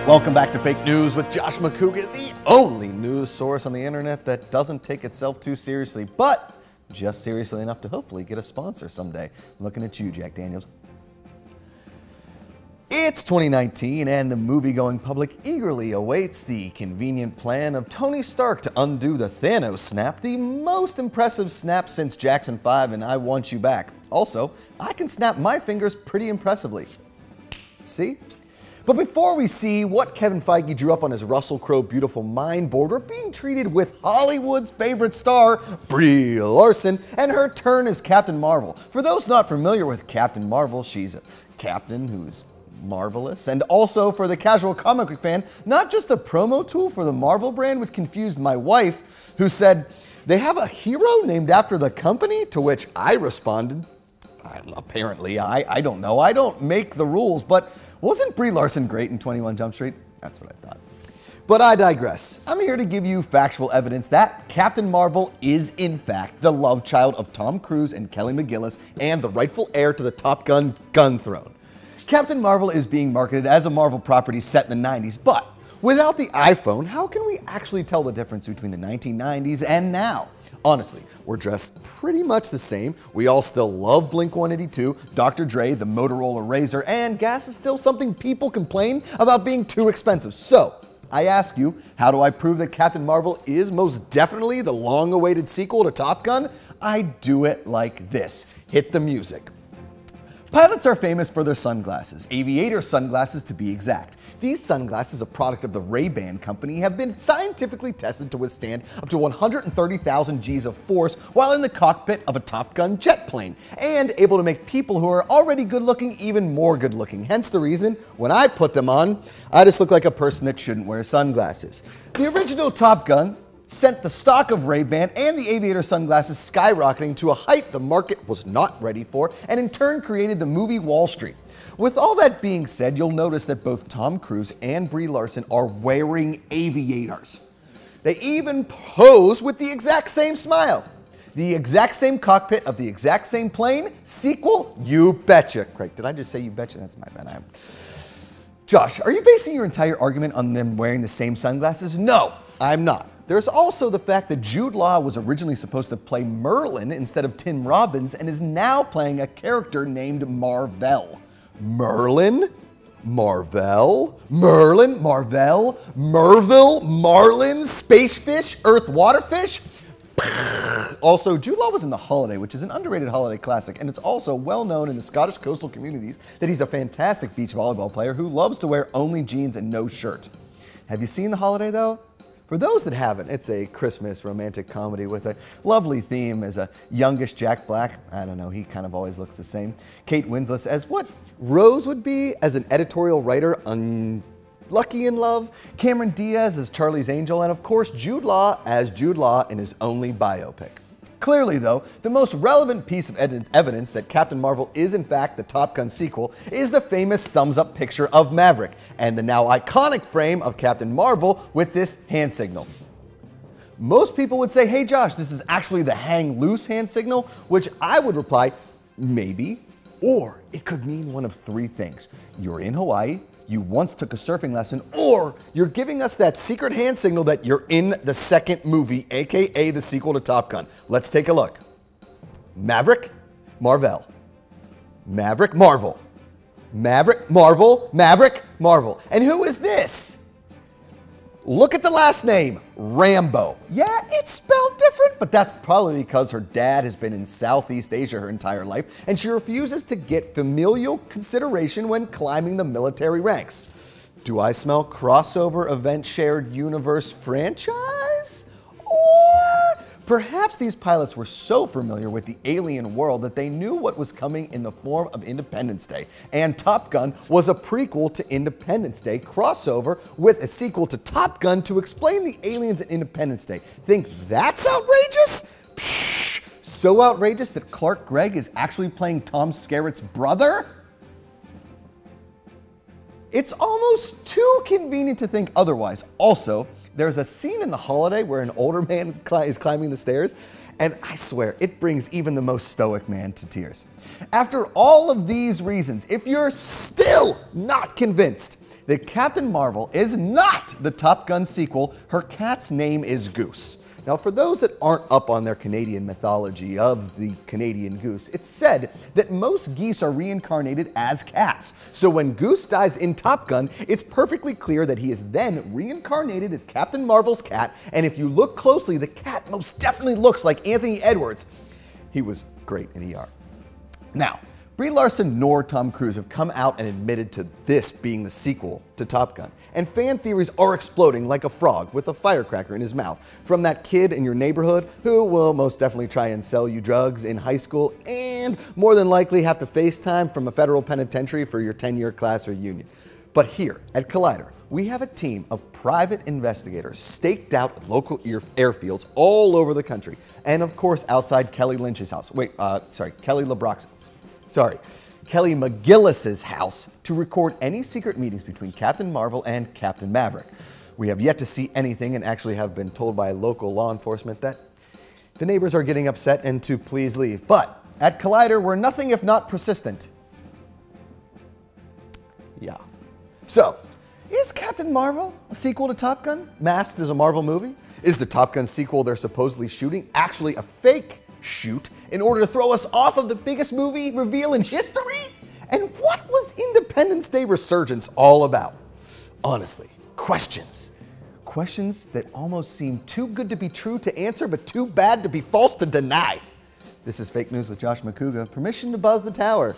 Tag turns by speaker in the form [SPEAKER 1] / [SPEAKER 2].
[SPEAKER 1] Welcome back to Fake News with Josh Macuga, the only news source on the internet that doesn't take itself too seriously, but just seriously enough to hopefully get a sponsor someday. I'm looking at you, Jack Daniels. It's 2019 and the movie-going public eagerly awaits the convenient plan of Tony Stark to undo the Thanos snap, the most impressive snap since Jackson 5 and I Want You Back. Also, I can snap my fingers pretty impressively. See? But before we see what Kevin Feige drew up on his Russell Crowe beautiful mind board, we're being treated with Hollywood's favorite star, Brie Larson, and her turn as Captain Marvel. For those not familiar with Captain Marvel, she's a captain who's marvelous, and also for the casual comic book fan, not just a promo tool for the Marvel brand, which confused my wife, who said, "They have a hero named after the company?" To which I responded, apparently, I don't know, I don't make the rules, but wasn't Brie Larson great in 21 Jump Street? That's what I thought. But I digress. I'm here to give you factual evidence that Captain Marvel is in fact the love child of Tom Cruise and Kelly McGillis and the rightful heir to the Top Gun gun throne. Captain Marvel is being marketed as a Marvel property set in the 90s, but without the iPhone, how can we actually tell the difference between the 1990s and now? Honestly, we're dressed pretty much the same. We all still love Blink-182, Dr. Dre, the Motorola Razr, and gas is still something people complain about being too expensive. So, I ask you, how do I prove that Captain Marvel is most definitely the long-awaited sequel to Top Gun? I do it like this. Hit the music. Pilots are famous for their sunglasses, Aviator sunglasses to be exact. These sunglasses, a product of the Ray-Ban company, have been scientifically tested to withstand up to 130,000 Gs of force while in the cockpit of a Top Gun jet plane, and able to make people who are already good-looking even more good-looking. Hence the reason, when I put them on, I just look like a person that shouldn't wear sunglasses. The original Top Gun sent the stock of Ray-Ban and the Aviator sunglasses skyrocketing to a height the market was not ready for, and in turn created the movie Wall Street. With all that being said, you'll notice that both Tom Cruise and Brie Larson are wearing aviators. They even pose with the exact same smile. The exact same cockpit of the exact same plane. Sequel? You betcha. Craig, did I just say you betcha? That's my bad. Josh, are you basing your entire argument on them wearing the same sunglasses? No, I'm not. There's also the fact that Jude Law was originally supposed to play Merlin instead of Tim Robbins and is now playing a character named Mar-Vell. Merlin? Marvel? Merlin? Marvel? Merville? Marlin? Spacefish? Earth waterfish? Also, Jude Law was in The Holiday, which is an underrated holiday classic, and it's also well known in the Scottish coastal communities that he's a fantastic beach volleyball player who loves to wear only jeans and no shirt. Have you seen The Holiday, though? For those that haven't, it's a Christmas romantic comedy with a lovely theme as a youngish Jack Black. I don't know, he kind of always looks the same. Kate Winslet as what Rose would be as an editorial writer, unlucky in love. Cameron Diaz as Charlie's Angel, and of course Jude Law as Jude Law in his only biopic. Clearly, though, the most relevant piece of evidence that Captain Marvel is in fact the Top Gun sequel is the famous thumbs-up picture of Maverick and the now iconic frame of Captain Marvel with this hand signal. Most people would say, hey Josh, this is actually the hang loose hand signal, which I would reply, maybe, or it could mean one of three things. You're in Hawaii, you once took a surfing lesson, or you're giving us that secret hand signal that you're in the second movie, aka the sequel to Top Gun. Let's take a look. Maverick, Marvel. Maverick, Marvel. Maverick, Marvel, Maverick, Marvel. And who is this? Look at the last name, Rambo. Yeah, it's spelled different, but that's probably because her dad has been in Southeast Asia her entire life, and she refuses to get familial consideration when climbing the military ranks. Do I smell crossover event shared universe franchise? Or perhaps these pilots were so familiar with the alien world that they knew what was coming in the form of Independence Day, and Top Gun was a prequel to Independence Day crossover with a sequel to Top Gun to explain the aliens in Independence Day. Think that's outrageous? Psh, so outrageous that Clark Gregg is actually playing Tom Skerritt's brother? It's almost too convenient to think otherwise. Also, there's a scene in The Holiday where an older man is climbing the stairs, and I swear, it brings even the most stoic man to tears. After all of these reasons, if you're still not convinced, that Captain Marvel is not the Top Gun sequel. Her cat's name is Goose. Now, for those that aren't up on their Canadian mythology of the Canadian goose, it's said that most geese are reincarnated as cats. So when Goose dies in Top Gun, it's perfectly clear that he is then reincarnated as Captain Marvel's cat, and if you look closely, the cat most definitely looks like Anthony Edwards. He was great in ER. Now, Brie Larson nor Tom Cruise have come out and admitted to this being the sequel to Top Gun. And fan theories are exploding like a frog with a firecracker in his mouth. From that kid in your neighborhood who will most definitely try and sell you drugs in high school and more than likely have to FaceTime from a federal penitentiary for your 10-year class reunion. But here at Collider, we have a team of private investigators staked out at local airfields all over the country. And of course, outside Kelly Lynch's house. Kelly McGillis's house to record any secret meetings between Captain Marvel and Captain Maverick. We have yet to see anything and actually have been told by local law enforcement that the neighbors are getting upset and to please leave. But at Collider, we're nothing if not persistent. Yeah. So, is Captain Marvel a sequel to Top Gun, masked as a Marvel movie? Is the Top Gun sequel they're supposedly shooting actually a fake shoot in order to throw us off of the biggest movie reveal in history? And what was Independence Day Resurgence all about? Honestly, questions. Questions that almost seem too good to be true to answer, but too bad to be false to deny. This is Fake News with Josh Macuga. Permission to buzz the tower.